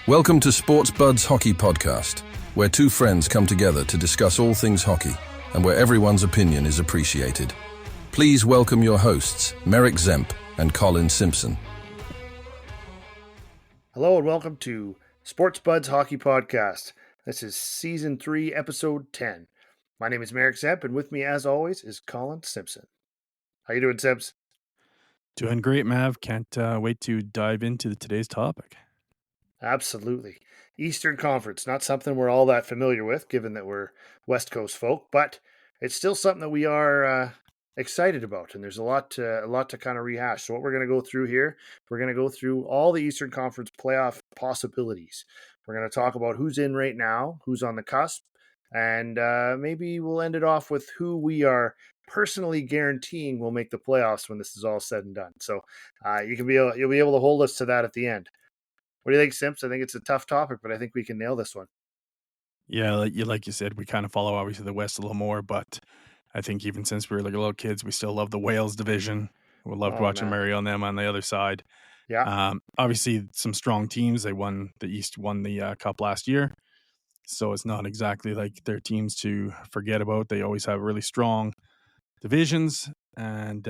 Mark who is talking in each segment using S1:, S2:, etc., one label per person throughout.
S1: Welcome to Sports Buds Hockey Podcast, where two friends come together to discuss all things hockey and where everyone's opinion is appreciated. Please welcome your hosts, Merrick Zemp and Collin Simpson.
S2: Hello and welcome to Sports Buds Hockey Podcast. This is Season 3, Episode 10. My name is Merrick Zemp, and with me, as always, is Collin Simpson. How you doing, Simps?
S3: Doing great, Mav. Can't wait to dive into today's topic.
S2: Absolutely. Eastern Conference, not something we're all that familiar with, given that we're West Coast folk, but it's still something that we are excited about, and there's a lot to kind of rehash. So what we're going to go through here, we're going to go through all the Eastern Conference playoff possibilities. We're going to talk about who's in right now, who's on the cusp, and maybe we'll end it off with who we are personally guaranteeing will make the playoffs when this is all said and done. So you'll be able to hold us to that at the end. What do you think, Simps? I think it's a tough topic, but I think we can nail this one.
S3: Yeah, like you said, we kind of follow obviously the West a little more, but I think even since we were like little kids, we still love the Wales division. We loved watching Murray on them on the other side.
S2: Yeah.
S3: Obviously, some strong teams. They won the East, won the Cup last year, so it's not exactly like their teams to forget about. They always have really strong divisions, and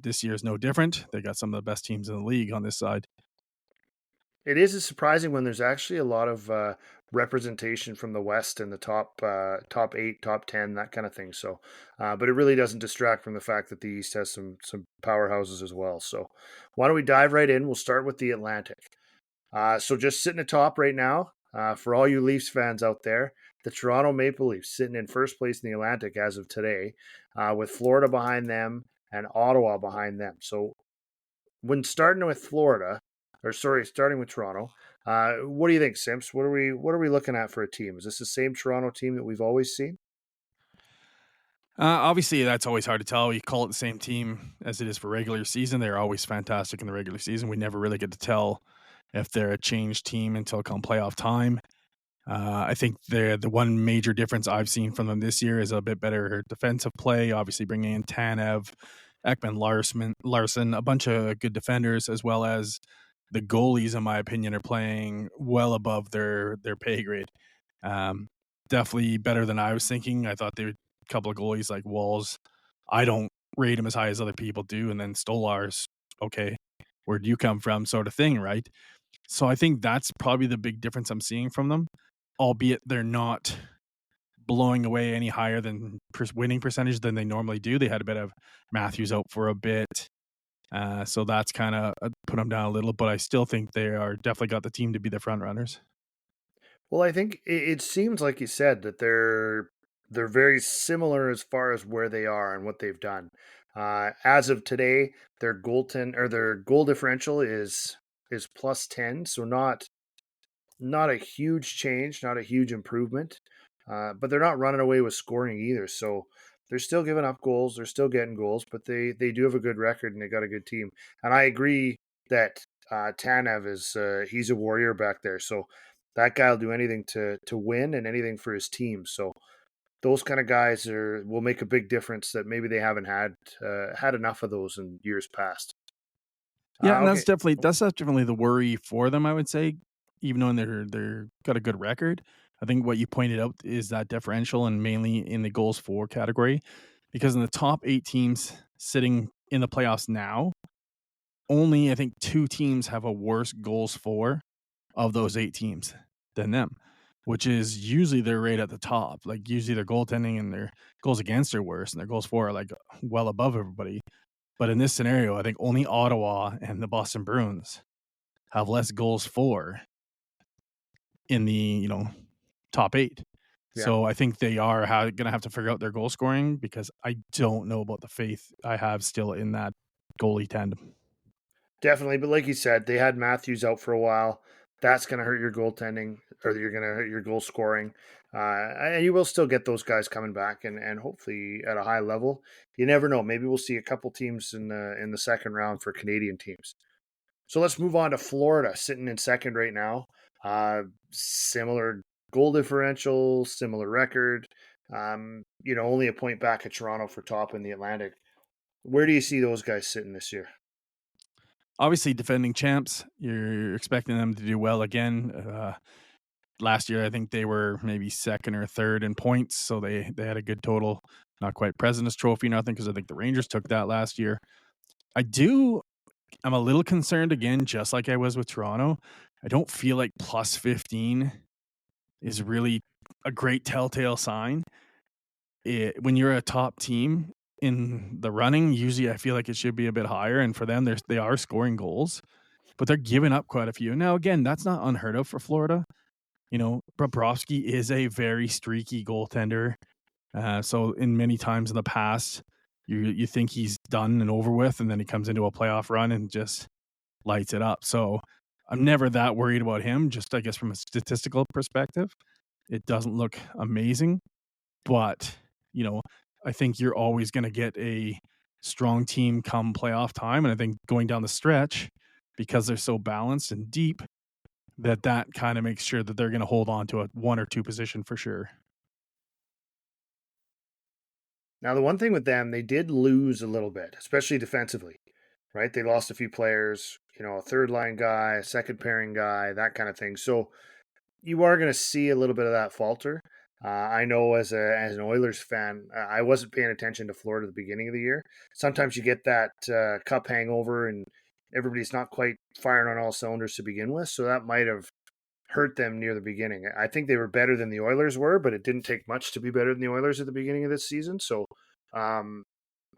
S3: this year is no different. They got some of the best teams in the league on this side.
S2: It is surprising when there's actually a lot of representation from the West in the top 8, top 10, that kind of thing. So, but it really doesn't distract from the fact that the East has some powerhouses as well. So, why don't we dive right in? We'll start with the Atlantic. So, just sitting atop right now, for all you Leafs fans out there, the Toronto Maple Leafs sitting in first place in the Atlantic as of today, with Florida behind them and Ottawa behind them. So, when starting with Toronto. What do you think, Simps? What are we looking at for a team? Is this the same Toronto team that we've always seen?
S3: Obviously, that's always hard to tell. You call it the same team as it is for regular season. They're always fantastic in the regular season. We never really get to tell if they're a changed team until come playoff time. I think the one major difference I've seen from them this year is a bit better defensive play. Obviously, bringing in Tanev, Ekman Larson, a bunch of good defenders, as well as the goalies, in my opinion, are playing well above their pay grade. Definitely better than I was thinking. I thought they were a couple of goalies like Walls. I don't rate him as high as other people do. And then Stolar's, okay, where'd you come from sort of thing, right? So I think that's probably the big difference I'm seeing from them, albeit they're not blowing away any higher than winning percentage than they normally do. They had a bit of Matthews out for a bit. So that's kind of put them down a little, but I still think they are definitely got the team to be the front runners.
S2: Well, I think it seems like you said that they're very similar as far as where they are and what they've done. As of today, their goal differential is plus 10, so not a huge change, not a huge improvement. But they're not running away with scoring either. So they're still giving up goals. They're still getting goals, but they do have a good record and they got a good team. And I agree that Tanev is he's a warrior back there. So that guy will do anything to win and anything for his team. So those kind of guys will make a big difference that maybe they haven't had enough of those in years past.
S3: Yeah, and
S2: Okay.
S3: that's definitely the worry for them, I would say, even though they're got a good record. I think what you pointed out is that differential, and mainly in the goals for category, because in the top 8 teams sitting in the playoffs now, only I think 2 teams have a worse goals for of those 8 teams than them, which is usually they're right at the top. Like usually their goaltending and their goals against are worse, and their goals for are like well above everybody. But in this scenario, I think only Ottawa and the Boston Bruins have less goals for in the top 8. Yeah. So I think they are going to have to figure out their goal scoring, because I don't know about the faith I have still in that goalie tandem.
S2: Definitely, but like you said, they had Matthews out for a while. That's going to hurt your goaltending, or you're going to hurt your goal scoring. And you will still get those guys coming back, and hopefully at a high level. You never know. Maybe we'll see a couple teams in the second round for Canadian teams. So let's move on to Florida, sitting in second right now. Similar goal differential, similar record. Only a point back at Toronto for top in the Atlantic. Where do you see those guys sitting this year?
S3: obviously defending champs. You're expecting them to do well again. Last year, I think they were maybe second or third in points, so they had a good total. Not quite President's Trophy, nothing, because I think the Rangers took that last year. I'm a little concerned again, just like I was with Toronto. I don't feel like plus 15 is really a great telltale sign. When you're a top team in the running, usually I feel like it should be a bit higher. And for them, they are scoring goals, but they're giving up quite a few. Now, again, that's not unheard of for Florida. Bobrovsky is a very streaky goaltender. So in many times in the past, you think he's done and over with, and then he comes into a playoff run and just lights it up. So I'm never that worried about him, just I guess from a statistical perspective. It doesn't look amazing, but, I think you're always going to get a strong team come playoff time. And I think going down the stretch, because they're so balanced and deep, that kind of makes sure that they're going to hold on to a 1 or 2 position for sure.
S2: Now, the one thing with them, they did lose a little bit, especially defensively, right? They lost a few players, a third line guy, a second pairing guy, that kind of thing. So you are going to see a little bit of that falter. I know as an Oilers fan, I wasn't paying attention to Florida at the beginning of the year. Sometimes you get that cup hangover and everybody's not quite firing on all cylinders to begin with. So that might have hurt them near the beginning. I think they were better than the Oilers were, but it didn't take much to be better than the Oilers at the beginning of this season. So I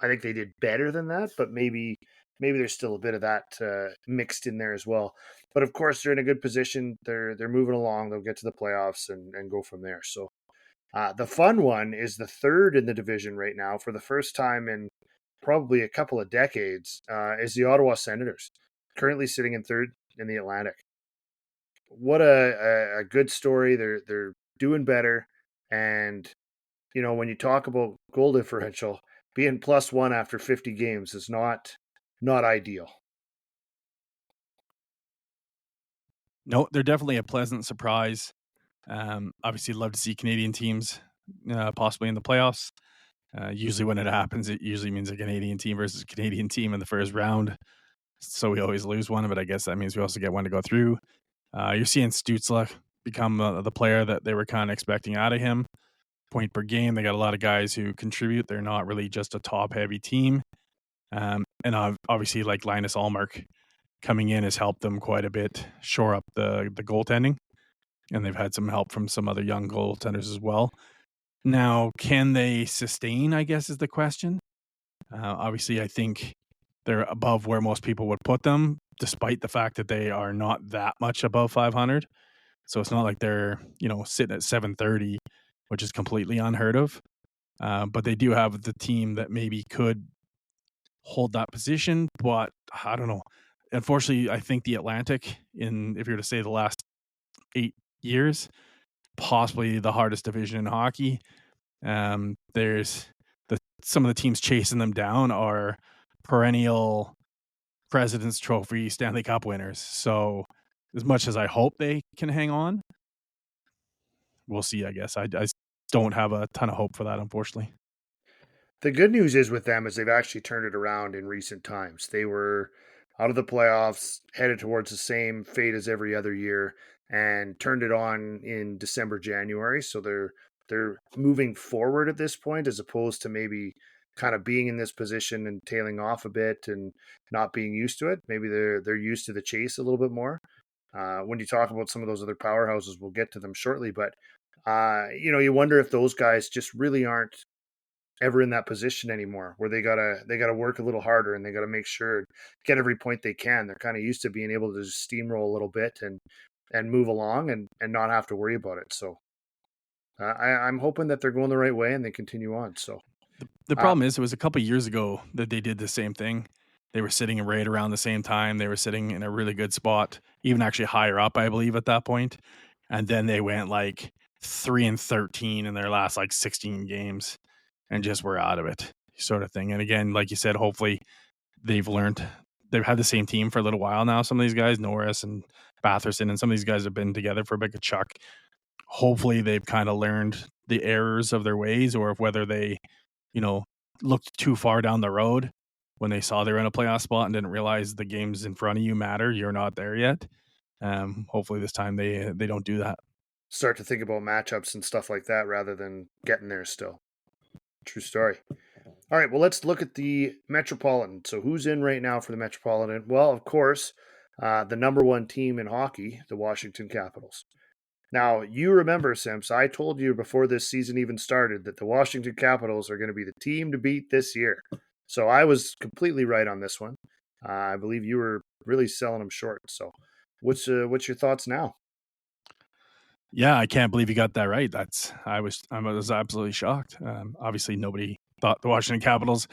S2: think they did better than that, but maybe there's still a bit of that mixed in there as well. But of course, they're in a good position. They're moving along. They'll get to the playoffs and go from there. So the fun one is the third in the division right now for the first time in probably a couple of decades is the Ottawa Senators, currently sitting in third in the Atlantic. What a good story. They're doing better. And, when you talk about goal differential, being +1 after 50 games is not ideal.
S3: No, they're definitely a pleasant surprise. Obviously, love to see Canadian teams possibly in the playoffs. Usually when it happens, it usually means a Canadian team versus a Canadian team in the first round. So we always lose one, but I guess that means we also get one to go through. You're seeing Stützle become the player that they were kind of expecting out of him. Point per game, they got a lot of guys who contribute. They're not really just a top-heavy team. And obviously, like Linus Ullmark coming in has helped them quite a bit, shore up the goaltending. And they've had some help from some other young goaltenders as well. Now, can they sustain, I guess, is the question. Obviously, I think they're above where most people would put them, despite the fact that they are not that much above 500. So it's not like they're, sitting at 730, which is completely unheard of. But they do have the team that maybe could hold that position. But I don't know. Unfortunately, I think the Atlantic, if you were to say the last 8 years, possibly the hardest division in hockey. There's some of the teams chasing them down are perennial President's Trophy Stanley Cup winners. So as much as I hope they can hang on, we'll see, I guess. I don't have a ton of hope for that, unfortunately.
S2: The good news is with them is they've actually turned it around in recent times. They were out of the playoffs, headed towards the same fate as every other year, and turned it on in December, January. So they're moving forward at this point, as opposed to maybe kind of being in this position and tailing off a bit and not being used to it. Maybe they're used to the chase a little bit more. When you talk about some of those other powerhouses, we'll get to them shortly, but you wonder if those guys just really aren't ever in that position anymore, where they gotta work a little harder and they gotta make sure get every point they can. They're kind of used to being able to just steamroll a little bit and move along and not have to worry about it. So I'm hoping that they're going the right way and they continue on. So
S3: the problem is, it was a couple of years ago that they did the same thing. They were sitting right around the same time. They were sitting in a really good spot, even actually higher up, I believe, at that point. And then they went like 3-13 in their last like 16 games and just were out of it, sort of thing. And again, like you said, hopefully they've learned. They've had the same team for a little while now. Some of these guys, Norris and Batherson, and some of these guys have been together for a bit. Chuck. Hopefully they've kind of learned the errors of their ways, or if whether they, looked too far down the road when they saw they were in a playoff spot and didn't realize the games in front of you matter. You're not there yet. Hopefully this time they don't do that.
S2: Start to think about matchups and stuff like that rather than getting there still. True story. All right, well, let's look at the Metropolitan. So, who's in right now for the Metropolitan? Well, of course, the number one team in hockey, the Washington Capitals. Now, you remember, Simps, I told you before this season even started that the Washington Capitals are going to be the team to beat this year. So, I was completely right on this one. I believe you were really selling them short. So, what's your thoughts now?
S3: Yeah, I can't believe you got that right. I was absolutely shocked. Obviously, nobody thought the Washington Capitals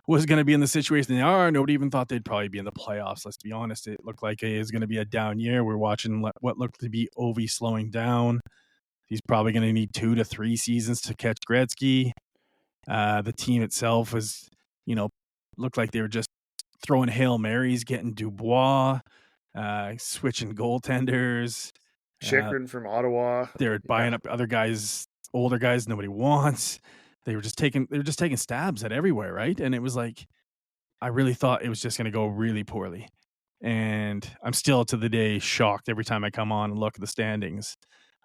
S3: was going to be in the situation they are. Nobody even thought they'd probably be in the playoffs. Let's be honest. It looked like it is going to be a down year. We're watching what looked to be Ovi slowing down. He's probably going to need 2 to 3 seasons to catch Gretzky. The team itself was, you know, looked like they were just throwing Hail Marys, getting Dubois, switching goaltenders.
S2: Chikrin from Ottawa.
S3: They're
S2: Yeah.
S3: buying up other guys, older guys nobody wants. They were just taking stabs at everywhere, right? And it was like I really thought it was just going to go really poorly. And I'm still to the day shocked every time I come on and look at the standings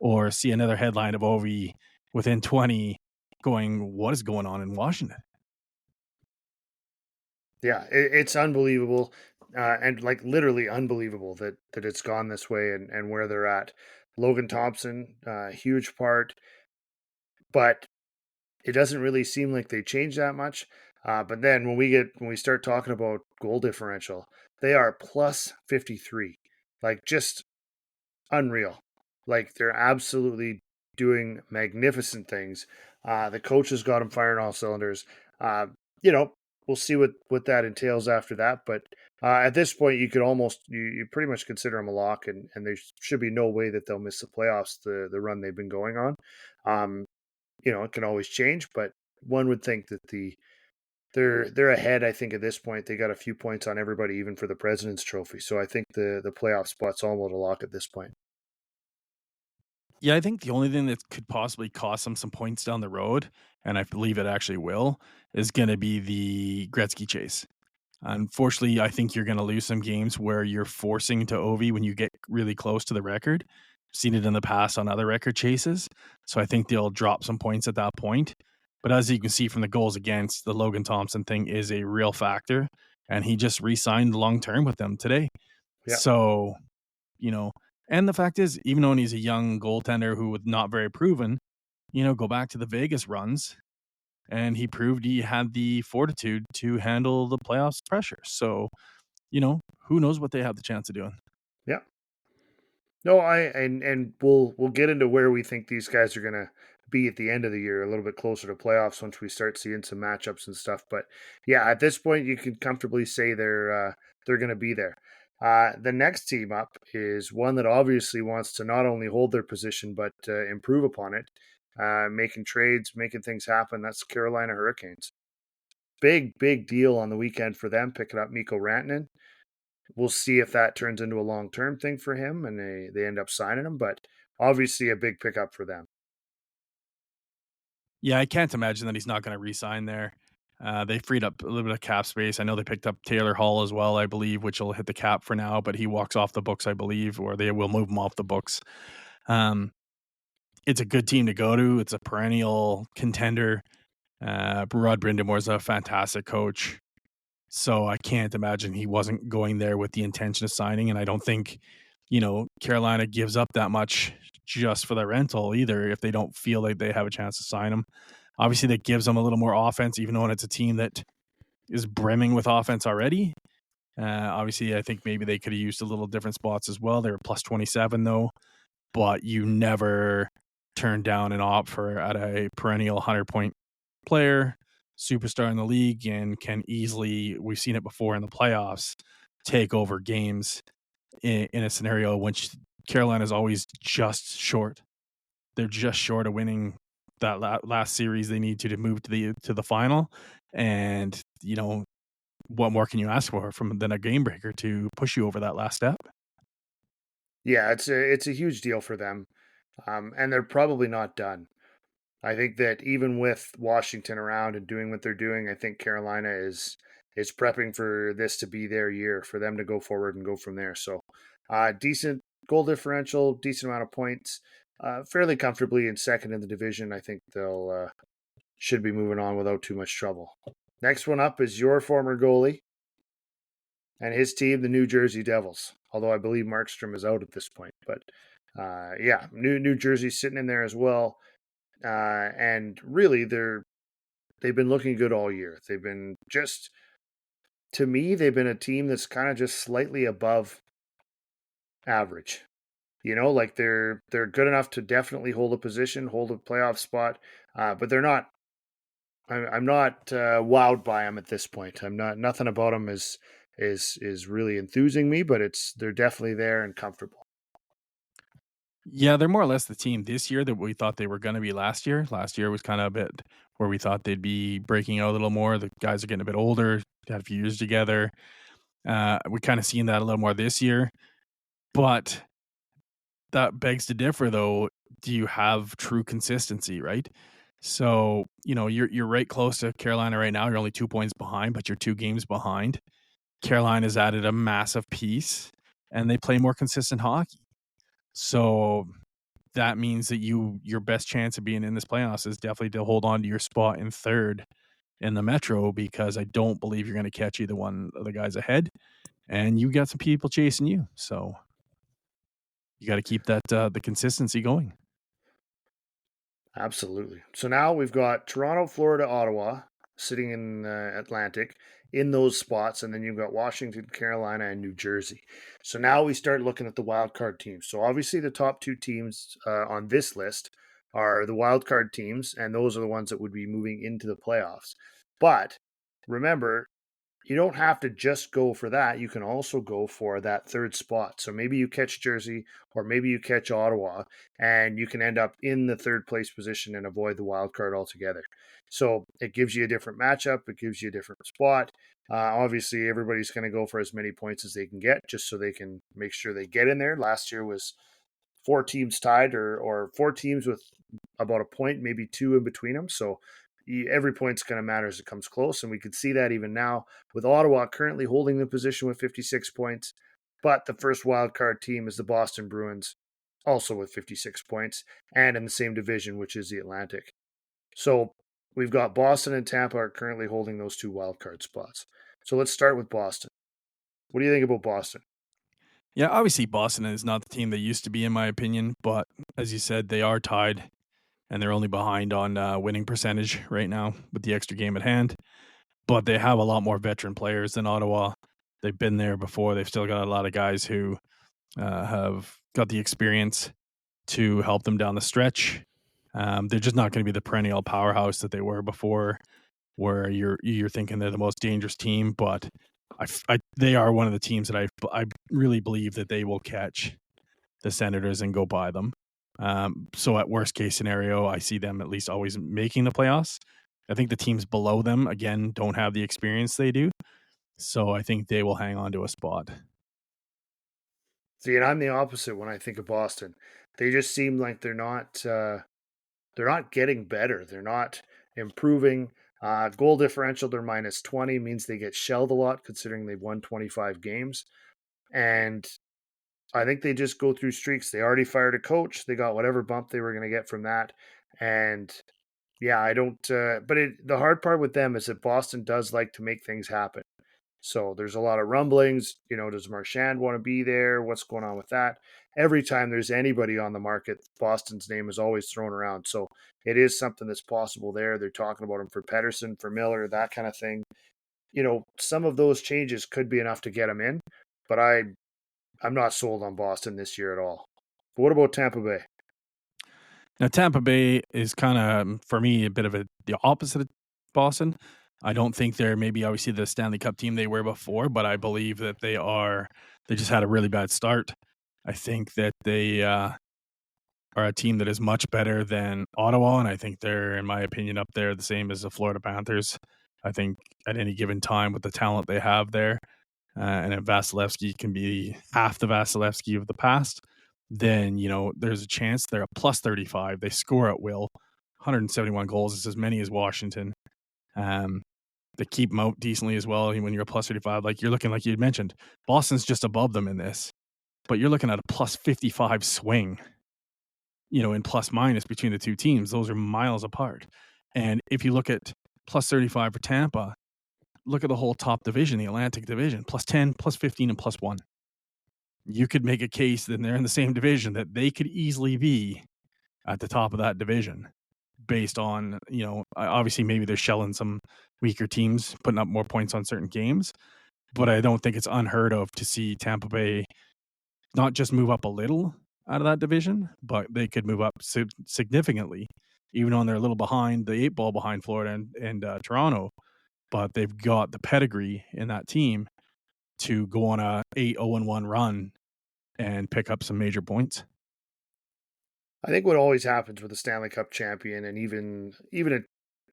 S3: or see another headline of Ovi within 20 going, what is going on in Washington?
S2: Yeah, it's unbelievable, and like literally unbelievable that it's gone this way and where they're at. Logan Thompson, huge part, but it doesn't really seem like they changed that much. But then when we start talking about goal differential, they are plus 53, like just unreal. Like they're absolutely doing magnificent things. The coach has got them firing all cylinders. Uh, you know, we'll see what that entails after that. But at this point, you could almost you pretty much consider them a lock, and there should be no way that they'll miss the playoffs. The run they've been going on. It can always change, but one would think that they're ahead. I think at this point they got a few points on everybody, even for the President's Trophy. So I think the playoff spot's almost a lock at this point.
S3: Yeah, I think the only thing that could possibly cost them some points down the road, and I believe it actually will, is going to be the Gretzky chase. Unfortunately, I think you're going to lose some games where you're forcing to Ovi when you get really close to the record. Seen it in the past on other record chases. So I think they'll drop some points at that point. But as you can see from the goals against, the Logan Thompson thing is a real factor. And he just re signed long term with them today.
S2: Yeah.
S3: So, and the fact is, even though he's a young goaltender who was not very proven, go back to the Vegas runs and he proved he had the fortitude to handle the playoffs pressure. So, who knows what they have the chance of doing.
S2: Yeah. No, and we'll get into where we think these guys are gonna be at the end of the year, a little bit closer to playoffs once we start seeing some matchups and stuff. But yeah, at this point, you can comfortably say they're gonna be there. The next team up is one that obviously wants to not only hold their position but improve upon it, making trades, making things happen. That's Carolina Hurricanes. Big deal on the weekend for them, picking up Mikko Rantanen. We'll see if that turns into a long term thing for him and they end up signing him, but obviously a big pickup for them.
S3: Yeah, I can't imagine that he's not going to re-sign there. They freed up a little bit of cap space. I know they picked up Taylor Hall as well, I believe, which will hit the cap for now, but he walks off the books, I believe, or they will move him off the books. It's a good team to go to. It's a perennial contender. Rod Brindamore's a fantastic coach. So I can't imagine he wasn't going there with the intention of signing. And I don't think, Carolina gives up that much just for the rental either if they don't feel like they have a chance to sign him. Obviously, that gives them a little more offense, even though it's a team that is brimming with offense already. Obviously, I think maybe they could have used a little different spots as well. They were plus 27, though. But you never turn down an op at a perennial 100-point player, superstar in the league, and can easily, we've seen it before in the playoffs, take over games in a scenario which Carolina's always just short. They're just short of winning that last series they need to move to the final. And, what more can you ask for than a game breaker to push you over that last step?
S2: Yeah, it's a huge deal for them, and they're probably not done. I think that even with Washington around and doing what they're doing, I think Carolina is is prepping for this to be their year, for them to go forward and go from there. So, decent goal differential, decent amount of points, fairly comfortably in second in the division. I think they'll should be moving on without too much trouble. Next one up is your former goalie and his team, the New Jersey Devils. Although I believe Markstrom is out at this point, but yeah, New Jersey sitting in there as well, and really they've been looking good all year. They've been just, to me, they've been a team that's kind of just slightly above average. You know, like they're good enough to definitely hold a position, hold a playoff spot, but they're not. I'm not wowed by them at this point. I'm not. Nothing about them is really enthusing me, but they're definitely there and comfortable.
S3: Yeah, they're more or less the team this year that we thought they were going to be last year. Last year was kind of a bit where we thought they'd be breaking out a little more. The guys are getting a bit older, had a few years together. We kind of seen that a little more this year, but that begs to differ though. Do you have true consistency, right? So, you're right close to Carolina right now. You're only 2 points behind, but you're 2 games behind. Carolina's added a massive piece and they play more consistent hockey. So that means that your best chance of being in this playoffs is definitely to hold on to your spot in third in the Metro, because I don't believe you're going to catch either one of the guys ahead, and you got some people chasing you. So you got to keep that the consistency going.
S2: Absolutely. So now we've got Toronto, Florida, Ottawa sitting in Atlantic in those spots, and then you've got Washington, Carolina, and New Jersey. So now we start looking at the wild card teams. So obviously the top 2 teams on this list are the wild card teams, and those are the ones that would be moving into the playoffs. But remember, you don't have to just go for that. You can also go for that third spot. So maybe you catch Jersey or maybe you catch Ottawa, and you can end up in the third place position and avoid the wild card altogether. So it gives you a different matchup. It gives you a different spot. Obviously, everybody's going to go for as many points as they can get just so they can make sure they get in there. Last year was 4 teams tied, or 4 teams with about a point, maybe 2 in between them. So every point's going to matter as it comes close. And we can see that even now with Ottawa currently holding the position with 56 points. But the first wild card team is the Boston Bruins, also with 56 points, and in the same division, which is the Atlantic. So we've got Boston and Tampa are currently holding those 2 wild card spots. So let's start with Boston. What do you think about Boston?
S3: Yeah, obviously Boston is not the team they used to be, in my opinion, but as you said, they are tied and they're only behind on winning percentage right now with the extra game at hand. But they have a lot more veteran players than Ottawa. They've been there before. They've still got a lot of guys who have got the experience to help them down the stretch. They're just not going to be the perennial powerhouse that they were before, where you're thinking they're the most dangerous team. But they are one of the teams that I really believe that they will catch the Senators and go by them. So at worst case scenario, I see them at least always making the playoffs. I think the teams below them, again, don't have the experience they do. So I think they will hang on to a spot.
S2: See, and I'm the opposite when I think of Boston. They just seem like they're not getting better. They're not improving. Goal differential, they're minus 20, means they get shelled a lot considering they've won 25 games. And I think they just go through streaks. They already fired a coach. They got whatever bump they were going to get from that. And yeah, I don't. The hard part with them is that Boston does like to make things happen. So there's a lot of rumblings. You know, does Marchand want to be there? What's going on with that? Every time there's anybody on the market, Boston's name is always thrown around. So it is something that's possible there. They're talking about him for Pedersen, for Miller, that kind of thing. You know, some of those changes could be enough to get him in, but I'm not sold on Boston this year at all. But what about Tampa Bay?
S3: Now, Tampa Bay is kind of, for me, a bit of the opposite of Boston. I don't think they're maybe obviously the Stanley Cup team they were before, but I believe that they just had a really bad start. I think that they are a team that is much better than Ottawa, and I think they're, in my opinion, up there the same as the Florida Panthers. I think at any given time with the talent they have there, and if Vasilevsky can be half the Vasilevsky of the past, then, there's a chance they're a plus 35. They score at will. 171 goals is as many as Washington. They keep them out decently as well. When you're a plus 35, like you're looking, like you mentioned, Boston's just above them in this, but you're looking at a plus 55 swing, in plus minus between the two teams. Those are miles apart. And if you look at plus 35 for Tampa, look at the whole top division, the Atlantic division, plus 10, plus 15, and plus 1. You could make a case that they're in the same division that they could easily be at the top of that division based on, obviously maybe they're shelling some weaker teams, putting up more points on certain games. But I don't think it's unheard of to see Tampa Bay not just move up a little out of that division, but they could move up significantly, even on they're a little behind, the 8-ball behind Florida and Toronto. But they've got the pedigree in that team to go on a 8-0-1 run and pick up some major points.
S2: I think what always happens with a Stanley Cup champion, and even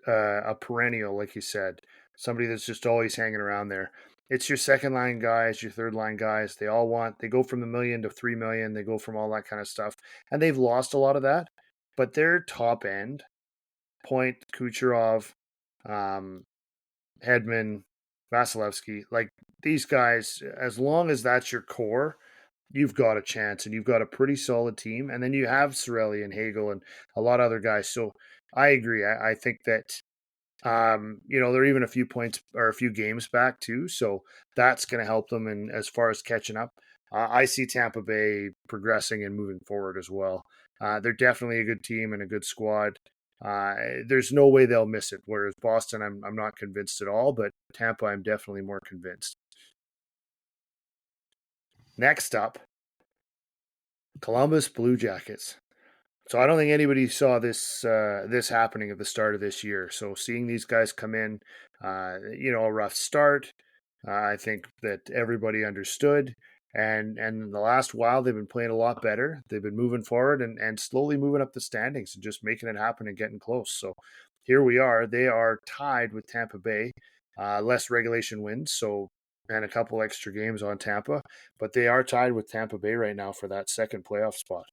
S2: a perennial, like you said, somebody that's just always hanging around there. It's your second line guys, your third line guys. They go from $1 million to $3 million. They go from all that kind of stuff, and they've lost a lot of that. But their top end, Point, Kucherov, Hedman, Vasilevsky, like these guys, as long as that's your core, you've got a chance, and you've got a pretty solid team. And then you have Cirelli and Hagel and a lot of other guys. So I agree. I think that they're even a few points or a few games back too. So that's going to help them. And as far as catching up, I see Tampa Bay progressing and moving forward as well. They're definitely a good team and a good squad. There's no way they'll miss it. Whereas Boston, I'm not convinced at all, but Tampa, I'm definitely more convinced. Next up, Columbus Blue Jackets. So I don't think anybody saw this happening at the start of this year. So seeing these guys come in, a rough start, I think that everybody understood. And in the last while, they've been playing a lot better. They've been moving forward and slowly moving up the standings and just making it happen and getting close. So here we are. They are tied with Tampa Bay, less regulation wins, and a couple extra games on Tampa. But they are tied with Tampa Bay right now for that second playoff spot.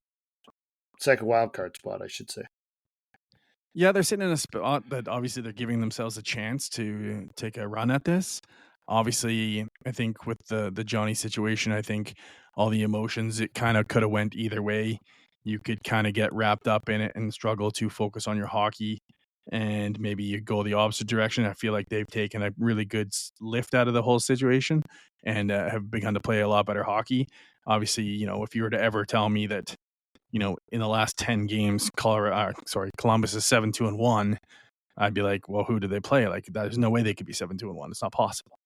S2: Second wild card spot, I should say.
S3: Yeah, they're sitting in a spot that obviously they're giving themselves a chance to take a run at this. Obviously, I think with the Johnny situation, I think all the emotions, it kind of could have went either way. You could kind of get wrapped up in it and struggle to focus on your hockey, and maybe you go the opposite direction. I feel like they've taken a really good lift out of the whole situation and have begun to play a lot better hockey. Obviously, if you were to ever tell me that, in the last 10 games, Columbus is 7-2-1, I'd be like, well, who do they play? Like, there's no way they could be 7-2-1. It's not possible,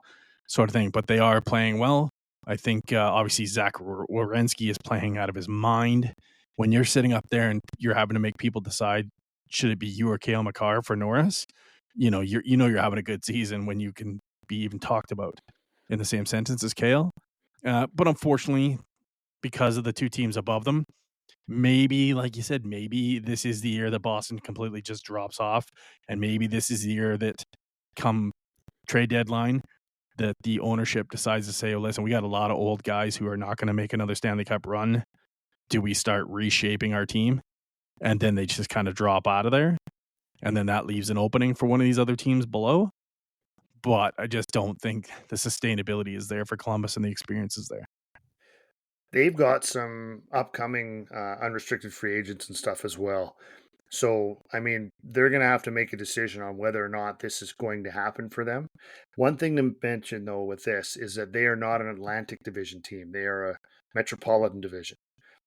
S3: sort of thing. But they are playing well. I think obviously Zach Werenski is playing out of his mind. When you're sitting up there and you're having to make people decide, should it be you or Cale Makar for Norris? You're having a good season when you can be even talked about in the same sentence as Cale. But unfortunately, because of the two teams above them, maybe, like you said, maybe this is the year that Boston completely just drops off. And maybe this is the year that come trade deadline that the ownership decides to say, oh, listen, we got a lot of old guys who are not going to make another Stanley Cup run. Do we start reshaping our team? And then they just kind of drop out of there. And then that leaves an opening for one of these other teams below. But I just don't think the sustainability is there for Columbus and the experience is there.
S2: They've got some upcoming unrestricted free agents and stuff as well. So, I mean, they're going to have to make a decision on whether or not this is going to happen for them. One thing to mention, though, with this is that they are not an Atlantic Division team. They are a Metropolitan Division,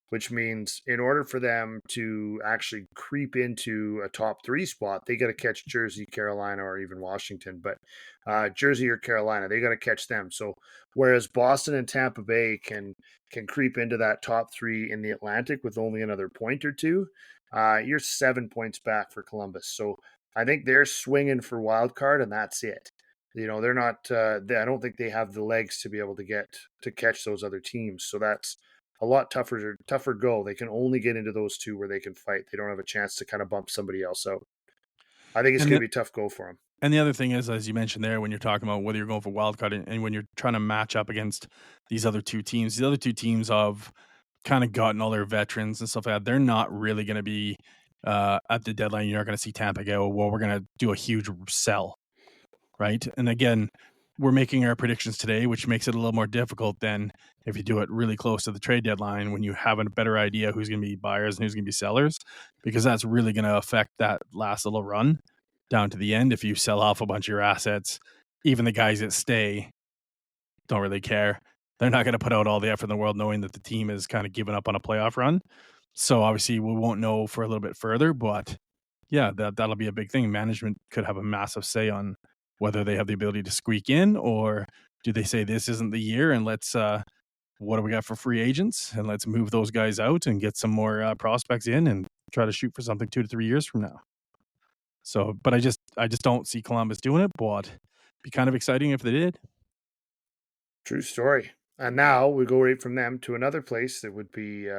S2: which means in order for them to actually creep into a top 3 spot, they got to catch Jersey, Carolina, or even Washington. But Jersey or Carolina, they got to catch them. So whereas Boston and Tampa Bay can creep into that top 3 in the Atlantic with only another point or two, you're 7 points back for Columbus. So I think they're swinging for wild card, and that's it. They're not. I don't think they have the legs to be able to catch those other teams. So that's a lot tougher go. They can only get into those 2 where they can fight. They don't have a chance to kind of bump somebody else out. I think it's going to be a tough go for them.
S3: And the other thing is, as you mentioned there, when you're talking about whether you're going for wild card and when you're trying to match up against these other 2 teams, the other 2 teams have kind of gotten all their veterans and stuff like that. They're not really going to be at the deadline. You're not going to see Tampa go, well, we're going to do a huge sell, right? And again, we're making our predictions today, which makes it a little more difficult than if you do it really close to the trade deadline when you have a better idea who's going to be buyers and who's going to be sellers, because that's really going to affect that last little run down to the end. If you sell off a bunch of your assets, even the guys that stay don't really care. They're not going to put out all the effort in the world knowing that the team is kind of given up on a playoff run. So obviously we won't know for a little bit further, but yeah, that'll be a big thing. Management could have a massive say on whether they have the ability to squeak in, or do they say this isn't the year and let's what do we got for free agents and let's move those guys out and get some more prospects in and try to shoot for something 2 to 3 years from now. So, but I just don't see Columbus doing it, but it'd be kind of exciting if they did.
S2: True story. And now we go right from them to another place that would be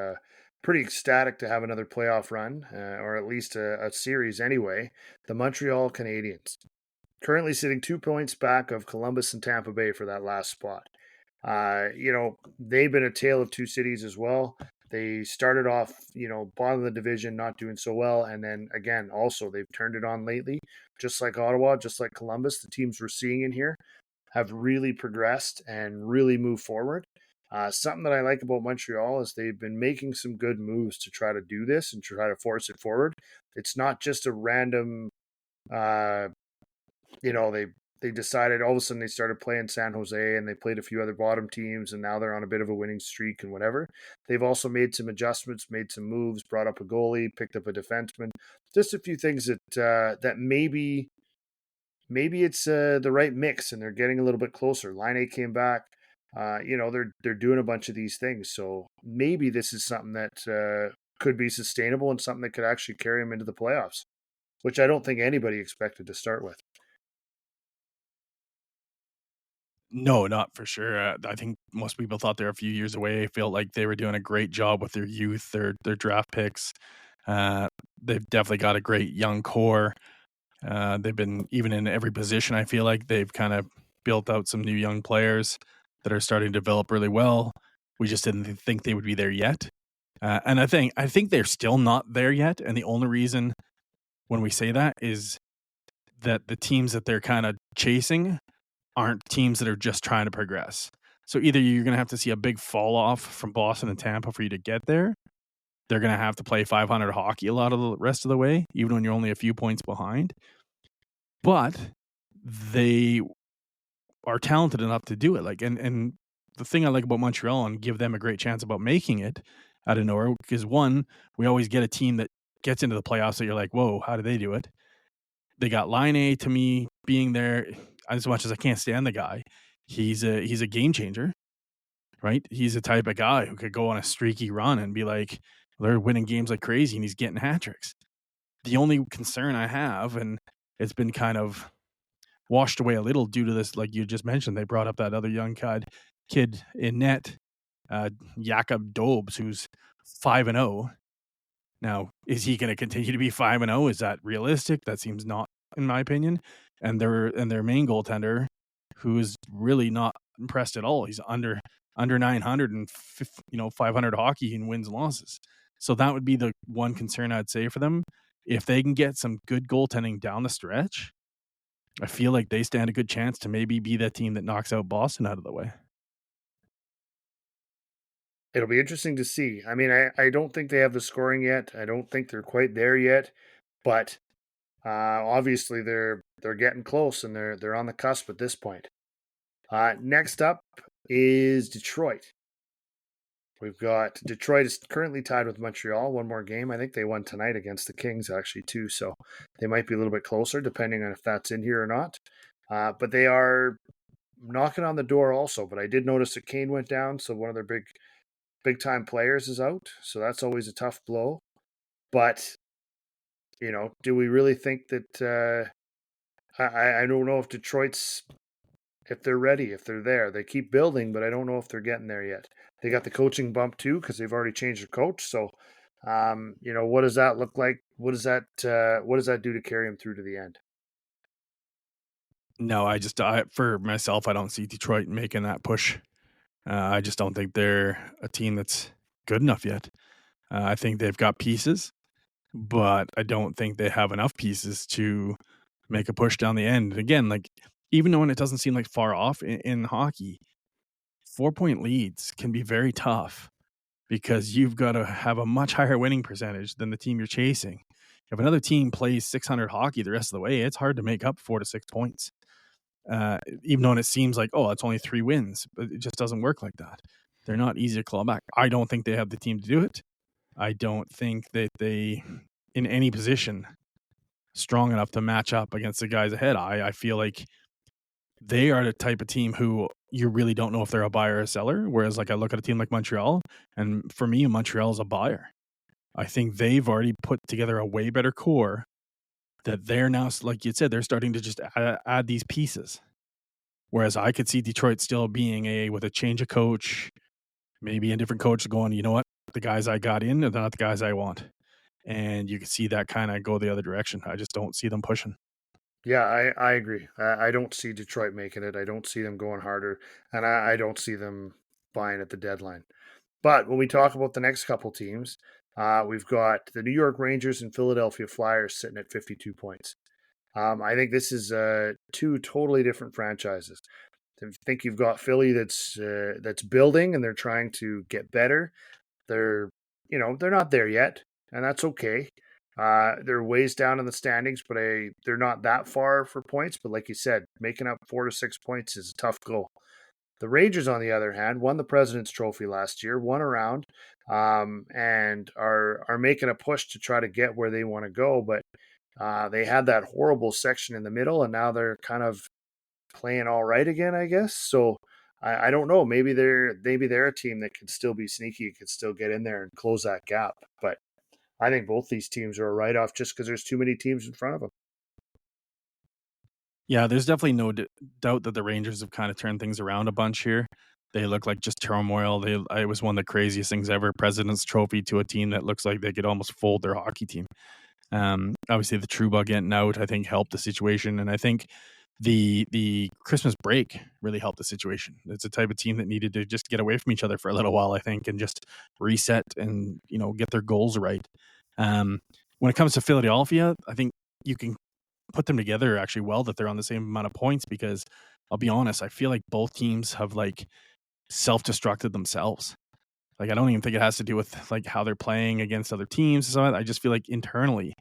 S2: pretty ecstatic to have another playoff run, or at least a series anyway. The Montreal Canadiens, currently sitting 2 points back of Columbus and Tampa Bay for that last spot. They've been a tale of two cities as well. They started off, bottom of the division, not doing so well. And then again, also, they've turned it on lately, just like Ottawa, just like Columbus. The teams we're seeing in here have really progressed and really moved forward. Something that I like about Montreal is they've been making some good moves to try to do this and try to force it forward. It's not just a random, uh, they decided all of a sudden they started playing San Jose and they played a few other bottom teams and now they're on a bit of a winning streak and whatever. They've also made some adjustments, made some moves, brought up a goalie, picked up a defenseman, just a few things that maybe it's the right mix and they're getting a little bit closer. Line A came back. They're doing a bunch of these things, so maybe this is something that could be sustainable and something that could actually carry them into the playoffs, which I don't think anybody expected to start with.
S3: No, not for sure. I think most people thought they were a few years away. Felt like they were doing a great job with their youth, their draft picks. Uh, they've definitely got a great young core. They've been even in every position. I feel like they've kind of built out some new young players that are starting to develop really well. We just didn't think they would be there yet, and I think they're still not there yet. And the only reason when we say that is that the teams that they're kind of chasing aren't teams that are just trying to progress. So either you're going to have to see a big fall off from Boston and Tampa for you to get there. They're going to have to play 500 hockey a lot of the rest of the way, even when you're only a few points behind. But they are talented enough to do it. And the thing I like about Montreal and give them a great chance about making it out of nowhere, because one, we always get a team that gets into the playoffs that you're like, whoa, how did they do it? They got Line A to me being there. As much as I can't stand the guy, he's a game changer, right? He's the type of guy who could go on a streaky run and be like, they're winning games like crazy and he's getting hat tricks. The only concern I have, and it's been kind of washed away a little due to this, like you just mentioned, they brought up that other young kid in net, Jakob Dobes, who's 5-0. Now, is he going to continue to be 5-0? Is that realistic? That seems not, in my opinion. And their main goaltender, who is really not impressed at all. He's under 900 and 500 hockey and wins and losses. So that would be the one concern I'd say for them. If they can get some good goaltending down the stretch, I feel like they stand a good chance to maybe be that team that knocks out Boston out of the way.
S2: It'll be interesting to see. I mean, I don't think they have the scoring yet. I don't think they're quite there yet, but obviously they're getting close and they're on the cusp at this point. Next up is Detroit. We've got Detroit is currently tied with Montreal. One more game. I think they won tonight against the Kings actually too, so they might be a little bit closer depending on if that's in here or not. But they are knocking on the door also. But I did notice that Kane went down, so one of their big time players is out. So that's always a tough blow. But do we really think that? I don't know if Detroit's if they're ready, if they're there. They keep building, but I don't know if they're getting there yet. They got the coaching bump too because they've already changed the coach. So, what does that look like? What does that do to carry them through to the end?
S3: No, for myself, I don't see Detroit making that push. I just don't think they're a team that's good enough yet. I think they've got pieces, but I don't think they have enough pieces to make a push down the end. Again, like even though it doesn't seem like far off in hockey, 4-point leads can be very tough because you've got to have a much higher winning percentage than the team you're chasing. If another team plays 600 hockey the rest of the way, it's hard to make up 4 to 6 points. Even though it seems like, oh, it's only 3 wins, but it just doesn't work like that. They're not easy to claw back. I don't think they have the team to do it. I don't think that they, in any position, strong enough to match up against the guys ahead. I feel like they are the type of team who you really don't know if they're a buyer or a seller. Whereas, like, I look at a team like Montreal, and for me, Montreal is a buyer. I think they've already put together a way better core that they're now, like you said, they're starting to just add these pieces. Whereas I could see Detroit still being with a change of coach, maybe a different coach going, you know what, the guys I got in are not the guys I want. And you can see that kind of go the other direction. I just don't see them pushing.
S2: Yeah, I agree. I don't see Detroit making it. I don't see them going harder, and I don't see them buying at the deadline. But when we talk about the next couple teams, we've got the New York Rangers and Philadelphia Flyers sitting at 52 points. I think this is two totally different franchises. I think you've got Philly that's building and they're trying to get better. They're they're not there yet, and that's okay. They're ways down in the standings, but they're not that far for points. But like you said, making up 4 to 6 points is a tough goal. The Rangers, on the other hand, won the President's Trophy last year, won a round, and are making a push to try to get where they want to go. But they had that horrible section in the middle, and now they're kind of playing all right again, I guess. So I don't know. Maybe they're a team that can still be sneaky, can still get in there and close that gap. But I think both these teams are a write-off just because there's too many teams in front of them.
S3: Yeah, there's definitely no doubt that the Rangers have kind of turned things around a bunch here. They look like just turmoil. It was one of the craziest things ever. President's Trophy to a team that looks like they could almost fold their hockey team. Obviously, the Trouba getting out, I think, helped the situation, and I think the Christmas break really helped the situation. It's a type of team that needed to just get away from each other for a little while, I think, and just reset and get their goals right. When it comes to Philadelphia, I think you can put them together actually well that they're on the same amount of points because I'll be honest, I feel like both teams have like self-destructed themselves. Like I don't even think it has to do with like how they're playing against other teams. So I just feel like internally,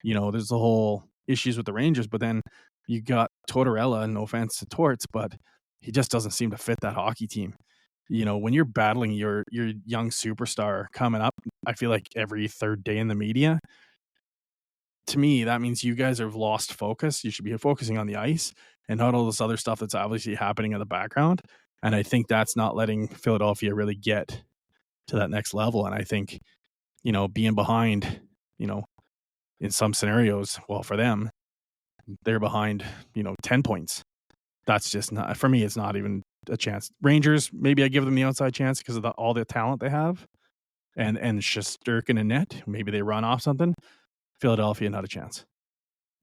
S3: there's the whole issues with the Rangers, but then you got Tortorella, no offense to Torts, but he just doesn't seem to fit that hockey team. When you're battling your young superstar coming up, I feel like every third day in the media, to me, that means you guys have lost focus. You should be focusing on the ice and not all this other stuff that's obviously happening in the background. And I think that's not letting Philadelphia really get to that next level. And I think, being behind, in some scenarios, well, for them, they're behind, 10 points. That's just not, for me, it's not even a chance. Rangers, maybe I give them the outside chance because of all the talent they have. And Shesterkin and net, maybe they run off something. Philadelphia, not a chance.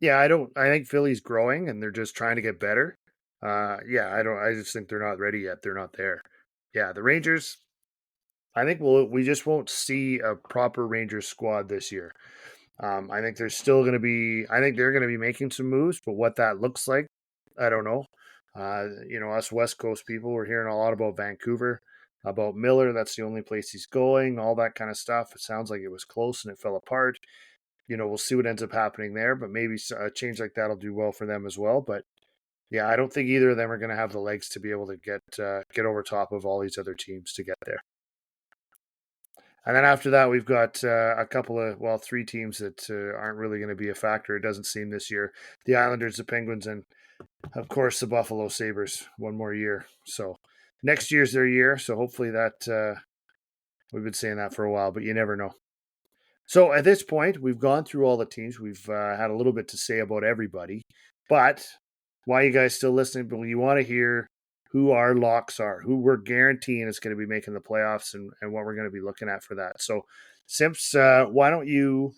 S2: Yeah, I think Philly's growing and they're just trying to get better. I just think they're not ready yet. They're not there. Yeah, the Rangers, I think we just won't see a proper Rangers squad this year. I think they're going to be making some moves, but what that looks like, I don't know. Us West Coast people, we're hearing a lot about Vancouver, about Miller. That's the only place he's going, all that kind of stuff. It sounds like it was close and it fell apart. We'll see what ends up happening there, but maybe a change like that will do well for them as well. But yeah, I don't think either of them are going to have the legs to be able to get over top of all these other teams to get there. And then after that, we've got three teams that aren't really going to be a factor. It doesn't seem this year. The Islanders, the Penguins, and of course the Buffalo Sabres. One more year, so next year's their year. So hopefully that we've been saying that for a while, but you never know. So at this point, we've gone through all the teams. We've had a little bit to say about everybody. But why are you guys still listening? But you want to hear who our locks are, who we're guaranteeing is going to be making the playoffs, and what we're going to be looking at for that. So, Simps, why don't you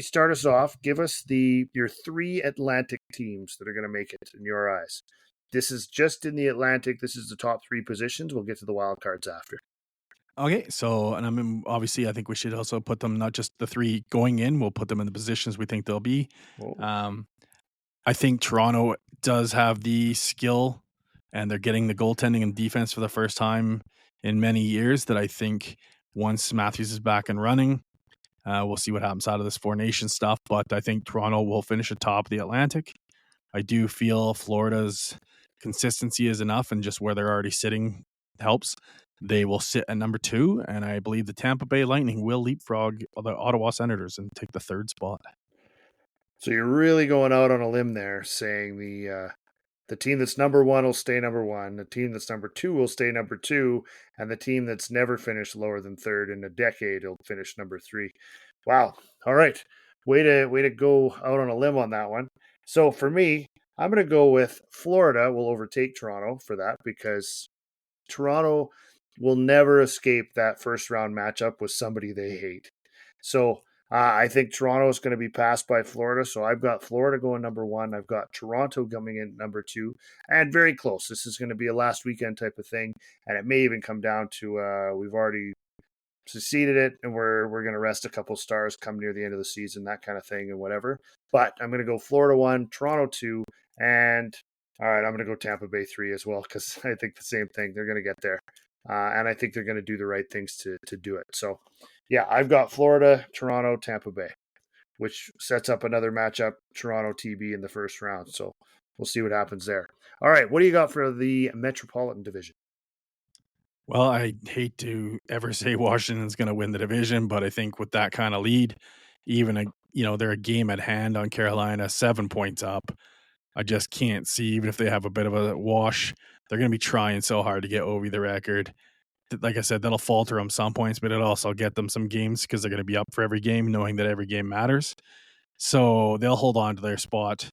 S2: start us off? Give us your 3 Atlantic teams that are going to make it in your eyes. This is just in the Atlantic. This is the top 3 positions. We'll get to the wild cards after.
S3: Okay, so, and obviously, I think we should also put them, not just the 3 going in, we'll put them in the positions we think they'll be. I think Toronto does have the skill, and they're getting the goaltending and defense for the first time in many years that I think once Matthews is back and running, we'll see what happens out of this Four Nations stuff. But I think Toronto will finish atop the Atlantic. I do feel Florida's consistency is enough, and just where they're already sitting helps. They will sit at number 2, and I believe the Tampa Bay Lightning will leapfrog the Ottawa Senators and take the 3rd spot.
S2: So you're really going out on a limb there, saying the team that's number 1 will stay number 1, the team that's number 2 will stay number 2, and the team that's never finished lower than 3rd in a decade will finish number 3. Wow. All right. Way to go out on a limb on that one. So for me, I'm going to go with Florida will overtake Toronto for that because Toronto will never escape that first round matchup with somebody they hate. So I think Toronto is going to be passed by Florida. So I've got Florida going number 1. I've got Toronto coming in number 2, and very close. This is going to be a last weekend type of thing, and it may even come down to we've already succeeded it, and we're going to rest a couple stars come near the end of the season, that kind of thing, and whatever. But I'm going to go Florida 1, Toronto 2, and all right, I'm going to go Tampa Bay 3 as well because I think the same thing. They're going to get there, and I think they're going to do the right things to do it. So, yeah, I've got Florida, Toronto, Tampa Bay, which sets up another matchup, Toronto TB in the first round. So we'll see what happens there. All right, what do you got for the Metropolitan Division?
S3: Well, I hate to ever say Washington's going to win the division, but I think with that kind of lead, even they're a game at hand on Carolina, 7 points up. I just can't see, even if they have a bit of a wash, they're going to be trying so hard to get over the record. Like I said, that'll falter them some points, but it'll also get them some games because they're going to be up for every game, knowing that every game matters. So they'll hold on to their spot.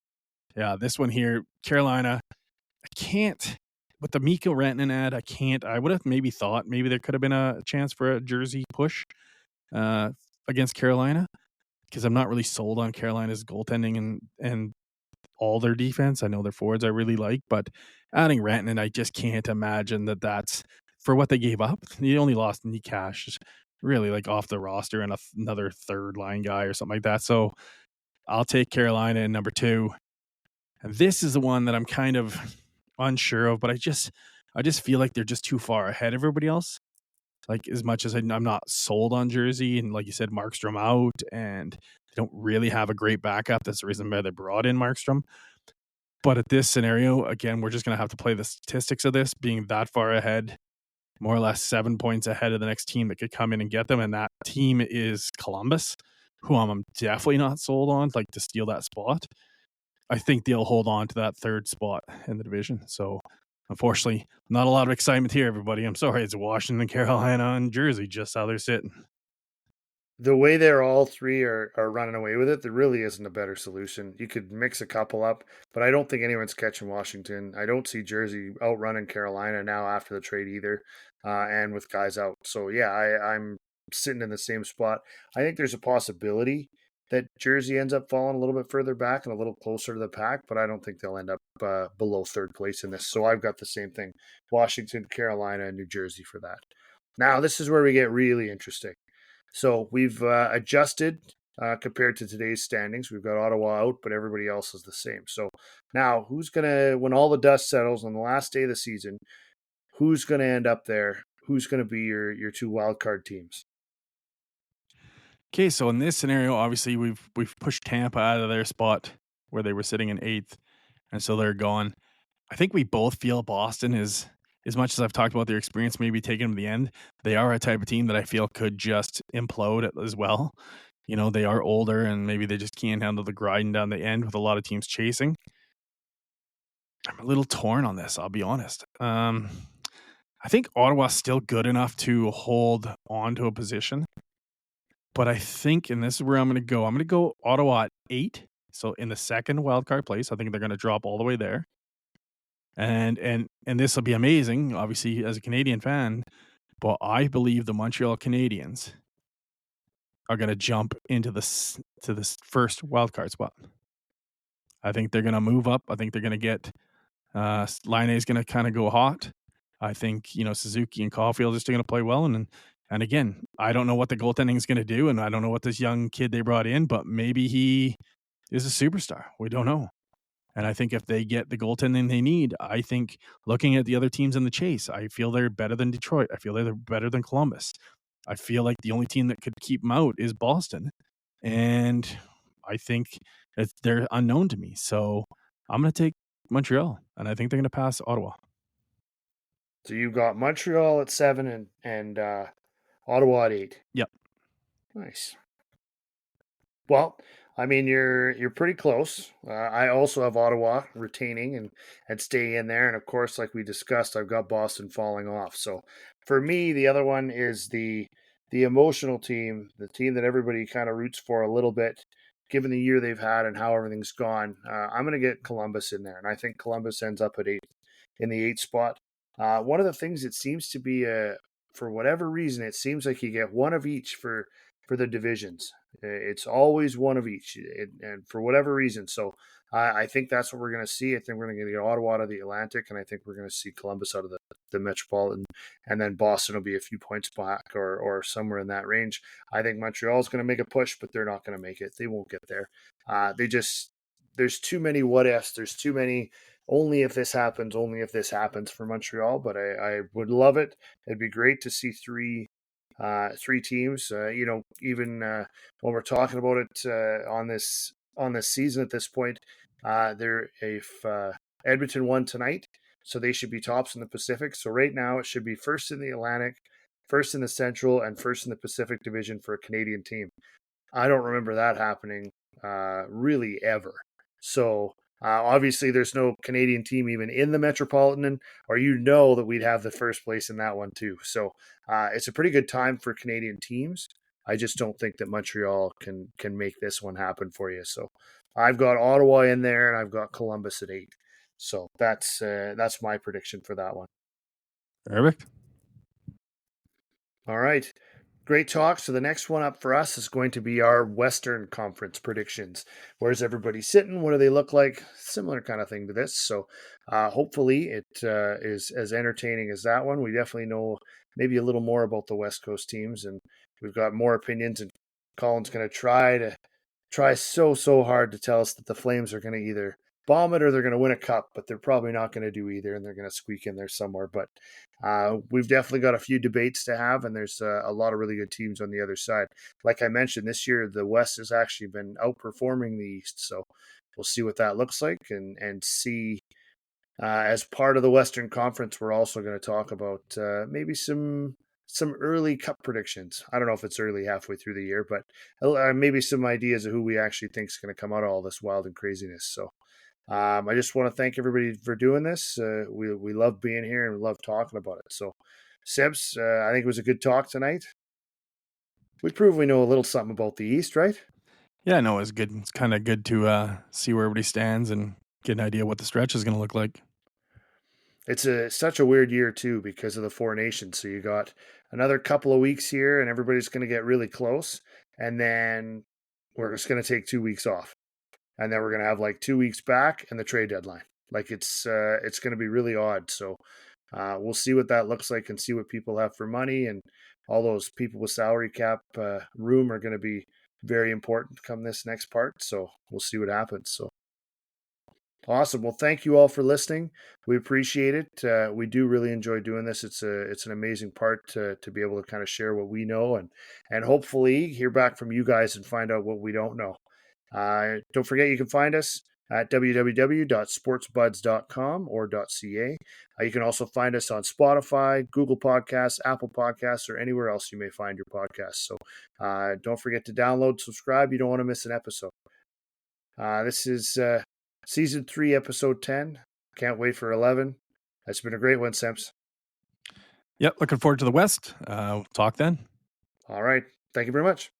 S3: Yeah, this one here, Carolina, I can't. With the Mikko Rantanen ad, I would have maybe thought maybe there could have been a chance for a jersey push against Carolina because I'm not really sold on Carolina's goaltending and all their defense. I know their forwards I really like, but adding Rantanen, I just can't imagine that's for what they gave up. He only lost Nick Cash, really like off the roster, and another third line guy or something like that. So I'll take Carolina in number 2. And this is the one that I'm kind of unsure of, but I just feel like they're just too far ahead of everybody else. Like, as much as I'm not sold on Jersey, and like you said, Markstrom out, and they don't really have a great backup. That's the reason why they brought in Markstrom. But at this scenario, again, we're just going to have to play the statistics of this being that far ahead, more or less 7 points ahead of the next team that could come in and get them. And that team is Columbus, who I'm definitely not sold on, like, to steal that spot. I think they'll hold on to that 3rd spot in the division. So, unfortunately, not a lot of excitement here, everybody. I'm sorry. It's Washington, Carolina, and Jersey, just how they're sitting.
S2: The way they're all three are running away with it, there really isn't a better solution. You could mix a couple up, but I don't think anyone's catching Washington. I don't see Jersey outrunning Carolina now after the trade either, and with guys out. So, yeah, I'm sitting in the same spot. I think there's a possibility that Jersey ends up falling a little bit further back and a little closer to the pack, but I don't think they'll end up below 3rd place in this. So I've got the same thing, Washington, Carolina, and New Jersey for that. Now, this is where we get really interesting. So we've adjusted compared to today's standings. We've got Ottawa out, but everybody else is the same. So now who's going to, when all the dust settles on the last day of the season, who's going to end up there? Who's going to be your 2 wildcard teams?
S3: Okay, so in this scenario, obviously we've pushed Tampa out of their spot where they were sitting in 8th, and so they're gone. I think we both feel Boston is, as much as I've talked about their experience maybe taking them to the end, they are a type of team that I feel could just implode as well. They are older, and maybe they just can't handle the grinding down the end with a lot of teams chasing. I'm a little torn on this, I'll be honest. I think Ottawa's still good enough to hold on to a position. But I think, and this is where I'm going to go Ottawa at 8. So in the 2nd wildcard place, I think they're going to drop all the way there. And this will be amazing, obviously, as a Canadian fan. But I believe the Montreal Canadiens are going to jump into this 1st wildcard spot. I think they're going to move up. I think they're going to get Laine is going to kind of go hot. I think Suzuki and Caulfield are still going to play well, and again, I don't know what the goaltending is going to do, and I don't know what this young kid they brought in, but maybe he is a superstar. We don't know. And I think if they get the goaltending they need, I think looking at the other teams in the chase, I feel they're better than Detroit. I feel they're better than Columbus. I feel like the only team that could keep them out is Boston. And I think they're unknown to me. So I'm going to take Montreal, and I think they're going to pass Ottawa.
S2: So you got Montreal at 7 and Ottawa at 8.
S3: Yep.
S2: Nice. Well, I mean, you're pretty close. I also have Ottawa retaining and staying in there, and of course, like we discussed, I've got Boston falling off. So for me, the other one is the emotional team, the team that everybody kind of roots for a little bit, given the year they've had and how everything's gone. I'm going to get Columbus in there, and I think Columbus ends up at 8 in the 8 spot. One of the things it seems to be for whatever reason, it seems like you get one of each for the divisions. It's always one of each, and for whatever reason. So I think that's what we're going to see. I think we're going to get Ottawa out of the Atlantic, and I think we're going to see Columbus out of the Metropolitan, and then Boston will be a few points back or somewhere in that range. I think Montreal is going to make a push, but they're not going to make it. They won't get there. There's too many what ifs. There's too many only if this happens for Montreal, but I would love it. It'd be great to see three teams. Even when we're talking about it on this season at this point, if Edmonton won tonight, so they should be tops in the Pacific. So right now it should be first in the Atlantic, first in the Central, and first in the Pacific Division for a Canadian team. I don't remember that happening really ever. So obviously, there's no Canadian team even in the Metropolitan, or that we'd have the first place in that one too. So it's a pretty good time for Canadian teams. I just don't think that Montreal can make this one happen for you. So I've got Ottawa in there, and I've got Columbus at 8. So that's my prediction for that one.
S3: Perfect.
S2: All right. Great talk. So the next one up for us is going to be our Western Conference predictions. Where's everybody sitting? What do they look like? Similar kind of thing to this. So hopefully it is as entertaining as that one. We definitely know maybe a little more about the West Coast teams, and we've got more opinions. And Colin's going to try so hard to tell us that the Flames are going to either bomb it or they're going to win a cup, but they're probably not going to do either, and they're going to squeak in there somewhere. But we've definitely got a few debates to have, and there's a lot of really good teams on the other side. Like I mentioned, this year the West has actually been outperforming the East, so we'll see what that looks like, and see as part of the Western Conference, we're also going to talk about maybe some early cup predictions. I don't know if it's early halfway through the year, but maybe some ideas of who we actually think is going to come out of all this wild and craziness. So I just want to thank everybody for doing this. We love being here and we love talking about it. So, Sebs, I think it was a good talk tonight. We proved we know a little something about the East, right?
S3: Yeah, no, it's good. It's kind of good to see where everybody stands and get an idea what the stretch is going to look like.
S2: It's such a weird year too because of the Four Nations. So you got another couple of weeks here, and everybody's going to get really close, and then we're just going to take 2 weeks off, and then we're going to have like 2 weeks back and the trade deadline. Like it's going to be really odd. So we'll see what that looks like and see what people have for money, and all those people with salary cap room are going to be very important come this next part. So we'll see what happens. So awesome. Well, thank you all for listening. We appreciate it. We do really enjoy doing this. It's an amazing part to be able to kind of share what we know and hopefully hear back from you guys and find out what we don't know. Don't forget you can find us at www.sportsbuds.com or .ca. You can also find us on Spotify, Google Podcasts, Apple Podcasts, or anywhere else you may find your podcasts. So don't forget to download, subscribe. You don't want to miss an episode. This is Season 3, Episode 10. Can't wait for 11. That's been a great one, Simps.
S3: Yep, looking forward to the West. Talk then.
S2: All right. Thank you very much.